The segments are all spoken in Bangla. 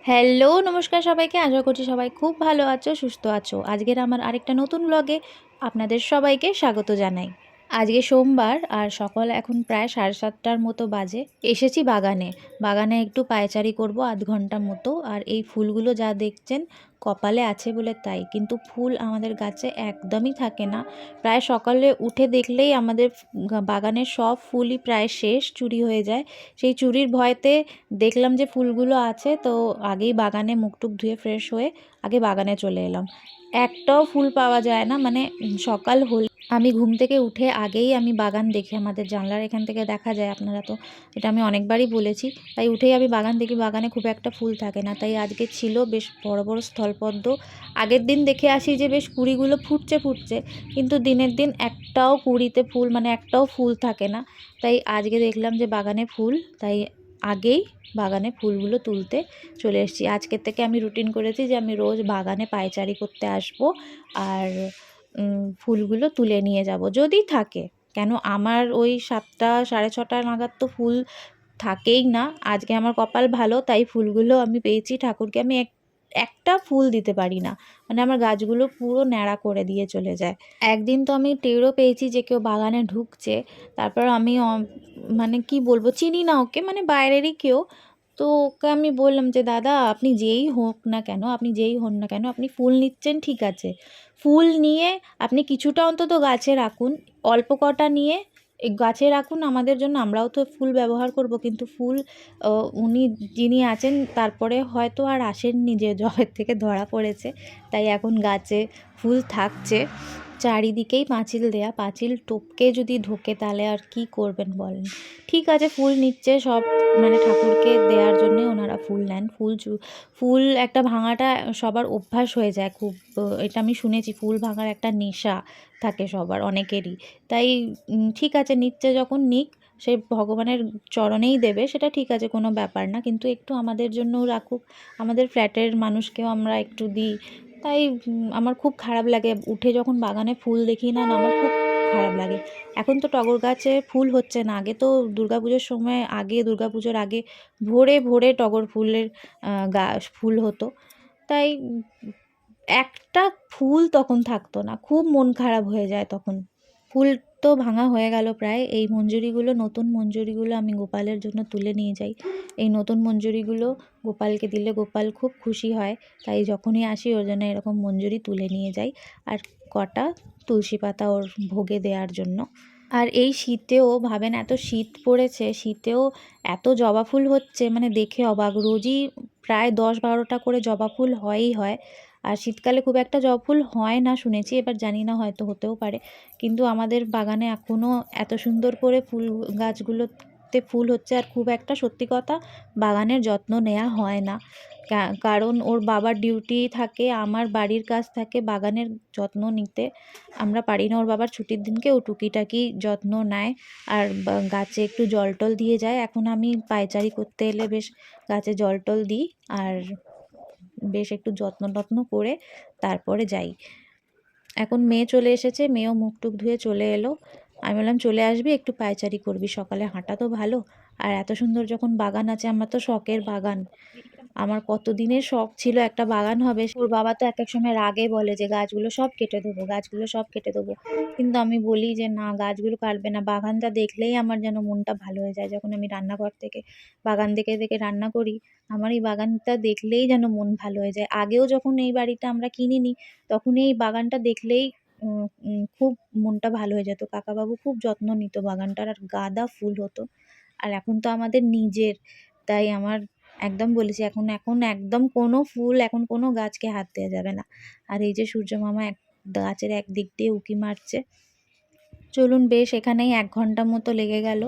হ্যালো, নমস্কার সবাইকে। আশা করছি সবাই খুব ভালো আছো, সুস্থ আছো। আজকের আমার আরেকটা নতুন ব্লগে আপনাদের সবাইকে স্বাগত জানাই। আজকে সোমবার আর সকাল এখন প্রায় 7:30টার মতো বাজে। এসেছি বাগানে। বাগানে একটু পায়চারি করব আধ ঘন্টা মতো। আর এই ফুলগুলো যা দেখছেন কপালে আছে বলে তাই, কিন্তু ফুল আমাদের গাছে একদমই থাকে না। প্রায় সকালে উঠে দেখলেই আমাদের বাগানের সব ফুলই প্রায় শেষ, চুরি হয়ে যায়। সেই চুরির ভয়তে দেখলাম যে ফুলগুলো আছে, তো আগেই বাগানে মুখটুক ধুয়ে ফ্রেশ হয়ে আগে বাগানে চলে এলাম। একটাও ফুল পাওয়া যায় না, মানে সকাল হল আমি ঘুম থেকে উঠে আগেই আমি বাগান দেখি, আমাদের জানলার এখান থেকে দেখা যায়, আপনারা তো এটা আমি অনেকবারই বলেছি। তাই উঠেই আমি বাগান দেখি, বাগানে খুব একটা ফুল থাকে না। তাই আজকে ছিল বেশ বড় বড় স্থলপদ্ম। আগের দিন দেখে আসি যে বেশ কুড়িগুলো ফুটছে ফুটছে, কিন্তু দিনের দিন একটাও কুড়িতে ফুল, মানে একটাও ফুল থাকে না। তাই আজকে দেখলাম যে বাগানে ফুল, তাই আগেই বাগানে ফুলগুলো তুলতে চলে এসেছি। আজকের থেকে আমি রুটিন করেছি যে আমি রোজ বাগানে পায়চারি করতে আসব আর ফুলগুলো তুলে নিয়ে যাব যদি থাকে। কেন আমার ওই 7টা 6:30 নাগাদ তো ফুল থাকেই না। আজকে আমার কপাল ভালো, তাই ফুলগুলো আমি পেয়েছি। ঠাকুরকে আমি একটা ফুল দিতে পারি না, মানে আমার গাছগুলো পুরো ন্যাড়া করে দিয়ে চলে যায়। একদিন তো আমি টেরও পেয়েছি যে কেউ বাগানে ঢুকছে। তারপর আমি মানে কি বলবো, চিনি না ওকে, মানে বাইরেরই কেউ। তো ওকে আমি বললাম যে দাদা, আপনি যেই হোক না কেন, আপনি যেই হন না কেন, আপনি ফুল নিচ্ছেন ঠিক আছে, ফুল নিয়ে আপনি কিছুটা অন্তত গাছে রাখুন। অল্প কটা নিয়ে গাছে রাখুন আমাদের জন্য, আমরাও তো ফুল ব্যবহার করব। কিন্তু ফুল উনি যিনি আছেন তারপরে হয়তো আর আসেননি, যে জবের থেকে ধরা পড়েছে, তাই এখন গাছে ফুল থাকছে। চারিদিকেই পাঁচিল দেয়া, পাঁচিল টপকে যদি ঢোকে তাহলে আর কি করবেন বলেন। ঠিক আছে, ফুল নিচ্ছে সব, মানে ঠাকুরকে দেওয়ার জন্য ওনারা ফুল নেন। ফুল একটা ভাঙাটা সবার অভ্যাস হয়ে যায় খুব। এটা আমি শুনেছি, ফুল ভাঙার একটা নেশা থাকে সবার, অনেকেরই। তাই ঠিক আছে, নিচ্ছে যখন নিক, সে ভগবানের চরণেই দেবে, সেটা ঠিক আছে, কোনো ব্যাপার না। কিন্তু একটু আমাদের জন্যও রাখুক, আমাদের ফ্ল্যাটের মানুষকেও আমরা একটু দিই। তাই আমার খুব খারাপ লাগে উঠে যখন বাগানে ফুল দেখি না, আমার খুব খারাপ লাগে। এখন তো টগর গাছে ফুল হচ্ছে না, আগে তো দুর্গাপুজোর সময়, আগে দুর্গাপুজোর আগে ভোরে ভোরে টগর ফুলের ফুল হতো। তাই একটা ফুল তখন থাকতো না, খুব মন খারাপ হয়ে যায় তখন। ফুল তো ভাঙা হয়ে গেল প্রায়। এই মঞ্জুরিগুলো, নতুন মঞ্জুরিগুলো আমি গোপালের জন্য তুলে নিয়ে যাই। এই নতুন মঞ্জুরিগুলো গোপালকে দিলে গোপাল খুব খুশি হয়। তাই যখনই আসি ওর জন্য এরকম মঞ্জুরি তুলে নিয়ে যাই, আর কটা তুলসী পাতা ওর ভোগে দেওয়ার জন্য। আর এই শীতেও ভাবেন, এত শীত পড়েছে, শীতেও এত জবা ফুল হচ্ছে, মানে দেখে অবাক। রোজই প্রায় 10-12টা করে জবা ফুল হয়ই হয়। আর শীতকালে খুব একটা জবা ফুল হয় না শুনেছি, এবার জানি না, হয়তো হতেও পারে। কিন্তু আমাদের বাগানে এখনও এত সুন্দর করে ফুল গাছগুলোতে ফুল হচ্ছে। আর খুব একটা, সত্যি কথা, বাগানের যত্ন নেওয়া হয় না। কারণ ওর বাবার ডিউটি থাকে, আমার বাড়ির কাজ থাকে, বাগানের যত্ন নিতে আমরা পারি না। ওর বাবার ছুটির দিনকে ও টুকিটাকি যত্ন নেয়, আর গাছে একটু জল টল দিয়ে যায়। এখন আমি পায়চারি করতে এলে বেশ গাছে জল টল দিই, আর বেশ একটু যত্ন টত্ন করে তারপরে যাই। এখন মেয়ে চলে এসেছে, মেয়েও মুখ টুক ধুয়ে চলে এলো। আমি বললাম চলে আসবি, একটু পায়চারি করবি, সকালে হাঁটা তো ভালো। আর এত সুন্দর যখন বাগান আছে, আমার তো শখের বাগান, আমার কতদিনের শখ ছিল একটা বাগান হবে। ওর বাবা তো এক এক সময় রাগে বলে যে গাছগুলো সব কেটে দেবো, গাছগুলো সব কেটে দেবো। কিন্তু আমি বলি যে না, গাছগুলো কাটবে না, বাগানটা দেখলেই আমার যেন মনটা ভালো হয়ে যায়। যখন আমি রান্নাঘর থেকে বাগান দেখে দেখে রান্না করি, আমার এই বাগানটা দেখলেই যেন মন ভালো হয়ে যায়। আগেও যখন এই বাড়িটা আমরা কিনিনি, তখন এই বাগানটা দেখলেই খুব মনটা ভালো হয়ে যেত। কাকাবাবু খুব যত্ন নিত বাগানটার, আর গাঁদা ফুল হতো। আর এখন তো আমাদের নিজের, তাই আমার একদম বলেছি, এখন এখন একদম কোনো ফুল, এখন কোনো গাছকে হাত দেওয়া যাবে না। আর এই যে সূর্য মামা গাছের একদিক দিয়ে উঁকি মারছে। চলুন, বেশ এখানেই 1 ঘন্টা মতো লেগে গেল।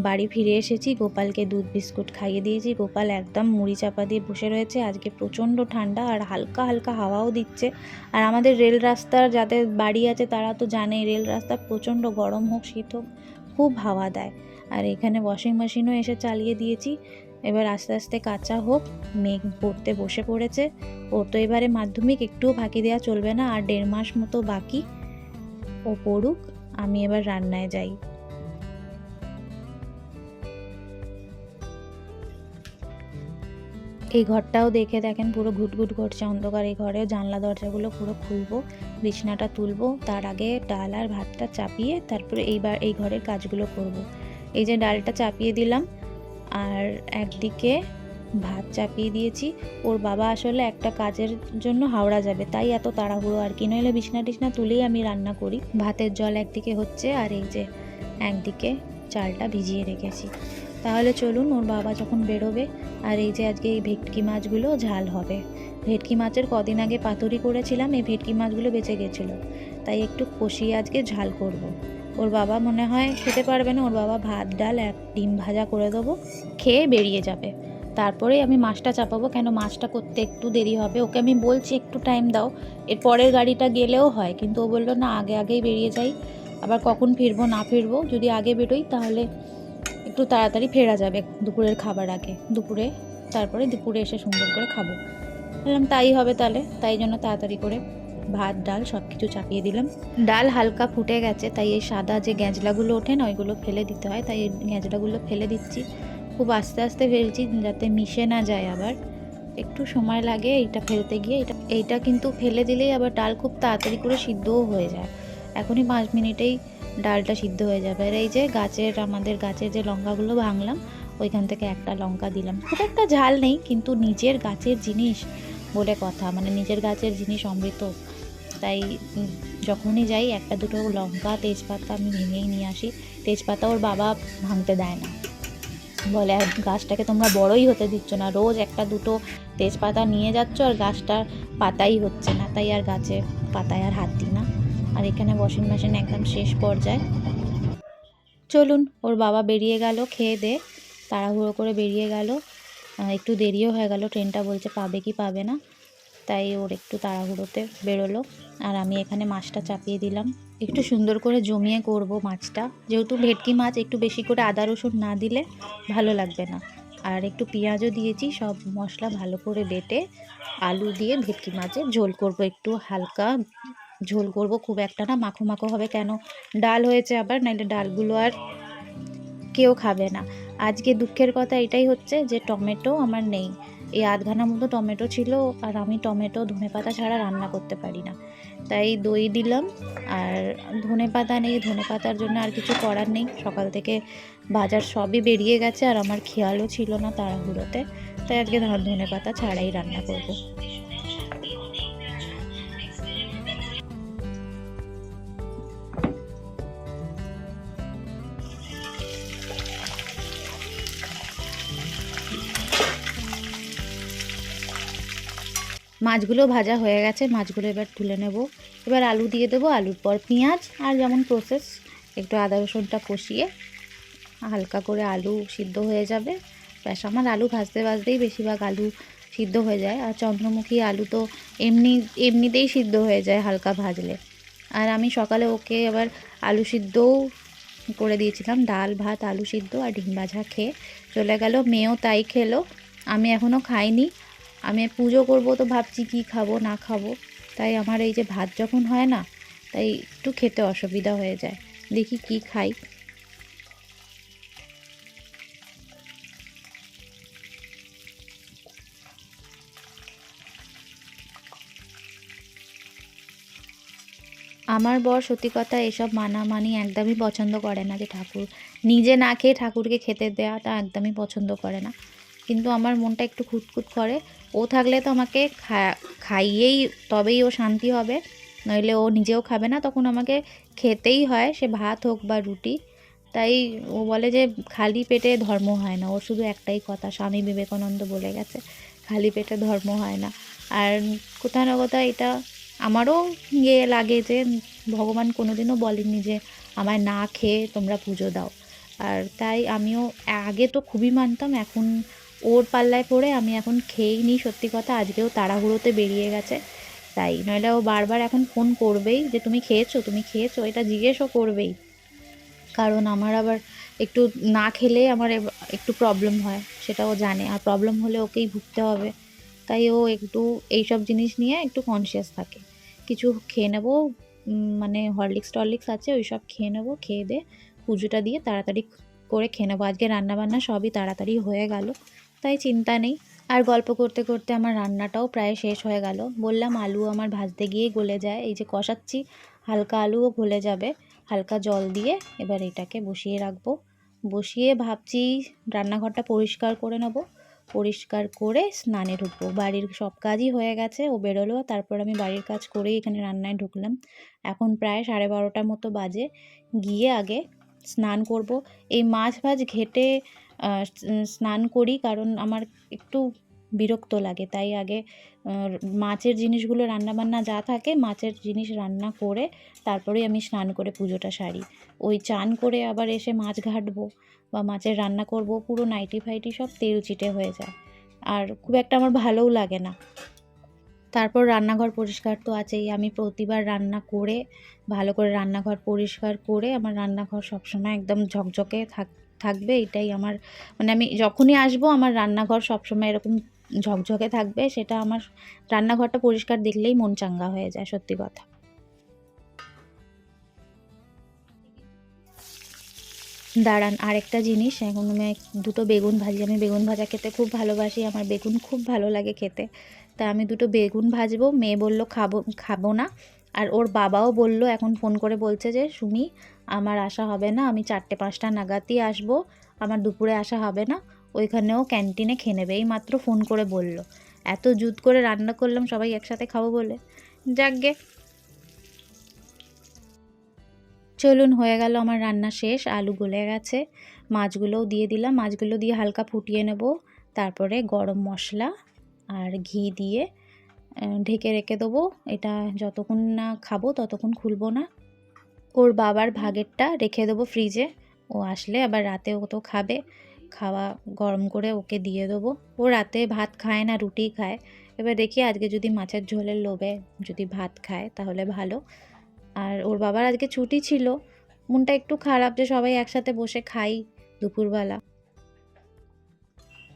বাড়ি ফিরে এসেছি, গোপালকে দুধ বিস্কুট খাইয়ে দিয়েছি। গোপাল একদম মুড়ি চাপা দিয়ে বসে রয়েছে। আজকে প্রচণ্ড ঠান্ডা, আর হালকা হালকা হাওয়াও দিচ্ছে। আর আমাদের রেল রাস্তার যাদের বাড়ি আছে তারা তো জানে, রেল রাস্তা প্রচণ্ড, গরম হোক শীত হোক, খুব হাওয়া দেয়। আর এখানে ওয়াশিং মেশিনও এসে চালিয়ে দিয়েছি। এবার আস্তে আস্তে কাঁচা হোক। মেঘ পড়তে বসে পড়েছে। ওর তো এবারে মাধ্যমিক, একটুও ফাঁকি দেওয়া চলবে না, আর 1.5 মাস মতো বাকি। ও পড়ুক, আমি এবার রান্নায় যাই। এই ঘরটাও দেখে দেখেন পুরো ঘুটঘুট করছে অন্ধকার। এই ঘরেও জানলা দরজাগুলো পুরো খুলবো, বিছনাটা তুলবো, তার আগে ডাল আর ভাতটা চাপিয়ে তারপরে এইবার এই ঘরের কাজগুলো করব। এই যে ডালটা চাপিয়ে দিলাম আর একদিকে ভাত চাপিয়ে দিয়েছি। ওর বাবা আসলে একটা কাজের জন্য হাওড়া যাবে, তাই এত তাড়াহুড়ো আর কি, নইলে বিছনা টিছনা তুলেই আমি রান্না করি। ভাতের জল একদিকে হচ্ছে আর এই যে একদিকে চালটা ভিজিয়ে রেখেছি। তাহলে চলুন, ওর বাবা যখন বেরোবে। আর এই যে আজকে এই ভেটকি মাছগুলো ঝাল হবে। ভেটকি মাছের কদিন আগে পাতুরি করেছিলাম, এই ভেটকি মাছগুলো বেঁচে গেছিলো, তাই একটু কষিয়ে আজকে ঝাল করব। ওর বাবা মনে হয় খেতে পারবে না, ওর বাবা ভাত ডাল এক ডিম ভাজা করে দেবো, খেয়ে বেরিয়ে যাবে। তারপরে আমি মাছটা চাপাবো, কেন মাছটা করতে একটু দেরি হবে। ওকে আমি বলছি একটু টাইম দাও, এর পরের গাড়িটা গেলেও হয়, কিন্তু ও বললো না আগেই বেরিয়ে যাই, আবার কখন ফিরবো না ফিরবো, যদি আগে বেরোই তাহলে একটু তাড়াতাড়ি ফেরা যাবে দুপুরের খাবার আগে, তারপরে দুপুরে এসে সুন্দর করে খাবো। বললাম তাই হবে তাহলে, তাই জন্য তাড়াতাড়ি করে ভাত ডাল সব কিছু চাপিয়ে দিলাম। ডাল হালকা ফুটে গেছে, তাই এই সাদা যে গ্যাঁজলাগুলো ওঠে না ওইগুলো ফেলে দিতে হয়, তাই এই গ্যাঁজলাগুলো ফেলে দিচ্ছি। খুব আস্তে আস্তে ফেলছি যাতে মিশে না যায়, আবার একটু সময় লাগে এইটা ফেলতে গিয়ে। এইটা কিন্তু ফেলে দিলেই আবার ডাল খুব তাড়াতাড়ি করে সিদ্ধও হয়ে যায়, এখনই 5 মিনিটেই ডালটা সিদ্ধ হয়ে যাবে। আর এই যে আমাদের গাছের যে লঙ্কাগুলো ভাঙলাম, ওইখান থেকে একটা লঙ্কা দিলাম। খুব একটা ঝাল নেই, কিন্তু নিজের গাছের জিনিস বলে কথা, মানে নিজের গাছের জিনিস অমৃত। তাই যখনই যাই একটা দুটো লঙ্কা তেজপাতা আমি ভেঙেই নিয়ে আসি। তেজপাতা ওর বাবা ভাঙতে দেয় না, বলে গাছটাকে তোমরা বড়ই হতে দিচ্ছ না, রোজ একটা দুটো তেজপাতা নিয়ে যাচ্ছ আর গাছটার পাতাই হচ্ছে না, তাই আর গাছে পাতায় আর হাত দিই না। আর এখানে ওয়াশিং মেশিন একদম শেষ পর্যায়ে। চলুন, ওর বাবা বেরিয়ে গেল খেয়ে দে, তাড়াহুড়ো করে বেরিয়ে গেল, একটু দেরিও হয়ে গেল, ট্রেনটা বলছে পাবে কি পাবে না, তাই ওর একটু তাড়াহুড়োতে বেরোলো। আর আমি এখানে মাছটা চাপিয়ে দিলাম, একটু সুন্দর করে জমিয়ে করব মাছটা, যেহেতু ভেটকি মাছ একটু বেশি করে আদা রসুন না দিলে ভালো লাগবে না। আর একটু পেঁয়াজও দিয়েছি, সব মশলা ভালো করে বেটে আলু দিয়ে ভেটকি মাছের ঝোল করব, একটু হালকা ঝোল করব, খুব একটা না মাখো মাখো হবে, কেন ডাল হয়েছে আবার, নাইলে ডালগুলো আর কেউ খাবে না। আজকে দুঃখের কথা এটাই হচ্ছে যে টমেটো আমার নেই, এই আধখানা মতো টমেটো ছিল, আর আমি টমেটো ধনেপাতা ছাড়া রান্না করতে পারি না, তাই দই দিলাম। আর ধনেপাতা নেই, ধনেপাতার জন্য আর কিছু করার নেই, সকাল থেকে বাজার সবই বেরিয়ে গেছে আর আমার খেয়ালও ছিল না তাড়াহুড়োতে, তাই আজকে ধনেপাতা ছাড়াই রান্না করব। মাছগুলো ভাজা হয়ে গেছে, মাছগুলো এবার তুলে নেব। এবার আলু দিয়ে দেবো, আলুর পর পেঁয়াজ, আর যেমন প্রসেস একটু আদা রসুনটা কষিয়ে হালকা করে আলু সিদ্ধ হয়ে যাবে, ব্যাস। আমার আলু ভাজতে ভাজতেই বেশিরভাগ আলু সিদ্ধ হয়ে যায়, আর চন্দ্রমুখী আলু তো এমনিতেই সিদ্ধ হয়ে যায় হালকা ভাজলে। আর আমি সকালে ওকে আবার আলু সিদ্ধও করে দিয়েছিলাম, ডাল ভাত আলু সিদ্ধ আর ডিম ভাজা খেয়ে চলে গেল, মেয়েও তাই খেলো, আমি এখনও খাইনি। আমি পুজো করব তো ভাবছি কি খাবো না খাবো, তাই আমার এই যে ভাত যখন হয় না, তাই একটু খেতে অসুবিধা হয়ে যায়, দেখি কি খাই। আমার বর সত্যি কথা এসব মানামানি একদমই পছন্দ করে না, যে ঠাকুর নিজে না খেয়ে ঠাকুরকে খেতে দেওয়া তা একদমই পছন্দ করে না, কিন্তু আমার মনটা একটু খুঁতখুত করে। ও থাকলে তো আমাকে খাইয়েই তবেই ও শান্তি হবে, নইলে ও নিজেও খাবে না, তখন আমাকে খেতেই হয়, সে ভাত হোক বা রুটি। তাই ও বলে যে খালি পেটে ধর্ম হয় না, ওর শুধু একটাই কথা, স্বামী বিবেকানন্দ বলে গেছে, খালি পেটে ধর্ম হয় না। আর কোথাও না কোথাও এটা আমারও লাগে যে ভগবান কোনোদিনও বলেননি যে আমায় না খেয়ে তোমরা পুজো দাও। আর তাই আমিও আগে তো খুবই মানতাম, এখন ওর পাল্লায় পড়ে আমি এখন খেয়েই নিই, সত্যি কথা। আজকেও তাড়াহুড়োতে বেরিয়ে গেছে, তাই নইলে ও বারবার এখন ফোন করবেই যে তুমি খেয়েছো, এটা জিজ্ঞেসও করবেই, কারণ আমার আবার একটু না খেলে আমার একটু প্রবলেম হয়, সেটা ও জানে, আর প্রবলেম হলে ওকেই ভুগতে হবে, তাই ও একটু এইসব জিনিস নিয়ে একটু কনসিয়াস থাকে। কিছু খেয়ে নেবো, মানে হরলিক্স আছে, ওই সব খেয়ে নেবো, খেয়ে দিয়ে পুজোটা দিয়ে তাড়াতাড়ি করে খেয়ে নেবো। আজকে রান্নাবান্না সবই তাড়াতাড়ি হয়ে গেল, তাই চিন্তা নেই। আর গল্প করতে করতে আমার রান্নাটাও প্রায় শেষ হয়ে গেল। বললাম আলু আমার ভাজতে গিয়েই গলে যায়, এই যে কষাচ্ছি হালকা আলুও গলে যাবে হালকা জল দিয়ে। এবার এটাকে বসিয়ে রাখবো, বসিয়ে ভাবছি রান্নাঘরটা পরিষ্কার করে নেব, পরিষ্কার করে স্নানে ঢুকবো। বাড়ির সব কাজই হয়ে গেছে, ও বেরোলো, তারপর আমি বাড়ির কাজ করেই এখানে রান্নায় ঢুকলাম। এখন প্রায় 12:30টার মতো বাজে। গিয়ে আগে স্নান করব। এই মাছ ভাজ ঘেটে স্নান করি, কারণ আমার একটু বিরক্ত লাগে, তাই আগে মাছের জিনিসগুলো রান্নাবান্না যা থাকে মাছের জিনিস রান্না করে তারপরেই আমি স্নান করে পুজোটা সারি। ওই চান করে আবার এসে মাছ ঘাটবো বা মাছের রান্না করব, পুরো নাইটি ফাইটি সব তেল চিটে হয়ে যায়, আর খুব একটা আমার ভালোও লাগে না। তারপর রান্নাঘর পরিষ্কার তো আছেই, আমি প্রতিবার রান্না করে ভালো করে রান্নাঘর পরিষ্কার করে আমার রান্নাঘর সবসময় একদম ঝকঝকে থাকবে, এটাই আমার মানে আমি যখনই আসবো আমার রান্নাঘর সবসময় এরকম ঝকঝকে থাকবে, সেটা আমার রান্নাঘরটা পরিষ্কার দেখলেই মন চাঙ্গা হয়ে যায়, সত্যি কথা। দাঁড়ান, আরেকটা জিনিস, এখন আমি দুটো বেগুন ভাজি, আমি বেগুন ভাজা খেতে খুব ভালোবাসি, আমার বেগুন খুব ভালো লাগে খেতে, তা আমি দুটো বেগুন ভাজবো। মেয়ে বলল খাবো না, আর ওর বাবাও বলল, এখন ফোন করে বলছে যে সুমি আমার আসা হবে না, আমি 4টে-5টা নাগাদই আসবো, আমার দুপুরে আসা হবে না, ওইখানেও ক্যান্টিনে খেয়ে নেবে, এই মাত্র ফোন করে বলল। এত জুত করে রান্না করলাম সবাই একসাথে খাবো বলে, যাকগে। চলুন, হয়ে গেল আমার রান্না শেষ, আলু গলে গেছে, মাছগুলোও দিয়ে দিলাম, মাছগুলো দিয়ে হালকা ফুটিয়ে নেব, তারপরে গরম মশলা আর ঘি দিয়ে ঢেকে রেখে দেবো। এটা যতক্ষণ না খাবো ততক্ষণ খুলবো না। ওর বাবার ভাগেরটা রেখে দেবো ফ্রিজে, ও আসলে আবার রাতে ও তো খাবে, খাওয়া গরম করে ওকে দিয়ে দেবো। ও রাতে ভাত খায় না, রুটি খায়। এবার দেখি আজকে যদি মাছের ঝোলের লোভে যদি ভাত খায় তাহলে ভালো। আর ওর বাবার আজকে ছুটি ছিল, মনটা একটু খারাপ যে সবাই একসাথে বসে খাই দুপুরবেলা।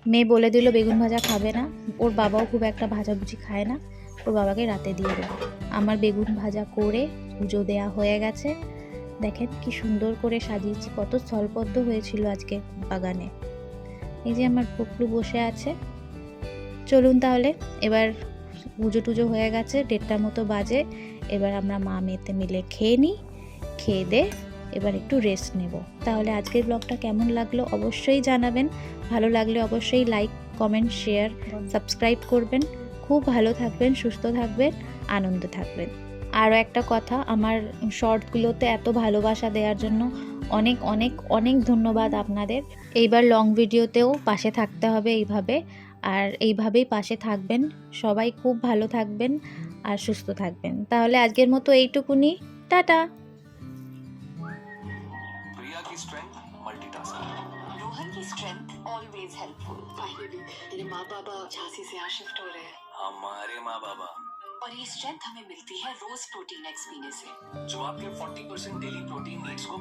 মেয়ে বলে দিল বেগুন ভাজা খাবে না, ওর বাবাও খুব একটা ভাজাভুজি খায় না, ওর বাবাকে রাতে দিয়ে দেবো। আমার বেগুন ভাজা করে পুজো দেয়া হয়ে গেছে। দেখেন কি সুন্দর করে সাজিয়েছি, কত স্থলবদ্ধ হয়েছিল আজকে বাগানে। এই যে আমার পুকলু বসে আছে। চলুন তাহলে, এবার পুজো টুজো হয়ে গেছে, 1:30টার মতো বাজে, এবার আমরা মা মেয়েতে মিলে খেয়ে নিই, খেয়ে দে এবার একটু রেস্ট নেব। তাহলে আজকের ব্লগটা কেমন লাগলো অবশ্যই জানাবেন, ভালো লাগলে অবশ্যই লাইক, কমেন্ট, শেয়ার, সাবস্ক্রাইব করবেন। খুব ভালো থাকবেন, সুস্থ থাকবেন, আনন্দে থাকবেন। আরও একটা কথা, আমার শর্টগুলোতে এত ভালোবাসা দেওয়ার জন্য অনেক অনেক অনেক ধন্যবাদ আপনাদের। এইবার লং ভিডিওতেও পাশে থাকতে হবে এইভাবে, আর এইভাবেই পাশে থাকবেন। সবাই খুব ভালো থাকবেন আর সুস্থ থাকবেন। তাহলে আজকের মতো এইটুকুনি, টাটা। प्रिया की स्ट्रेंथ मल्टीटास्किंग, रोहन की स्ट्रेंथ ऑलवेज हेल्पफुल। फाइनली तेरे माँ बाबा झांसी से यहाँ शिफ्ट हो रहे हैं। हमारे माँ बाबा। और ये स्ट्रेंथ हमें मिलती है रोज प्रोटीन एक्स पीने से, जो आपके 40% डेली प्रोटीन नीड्स को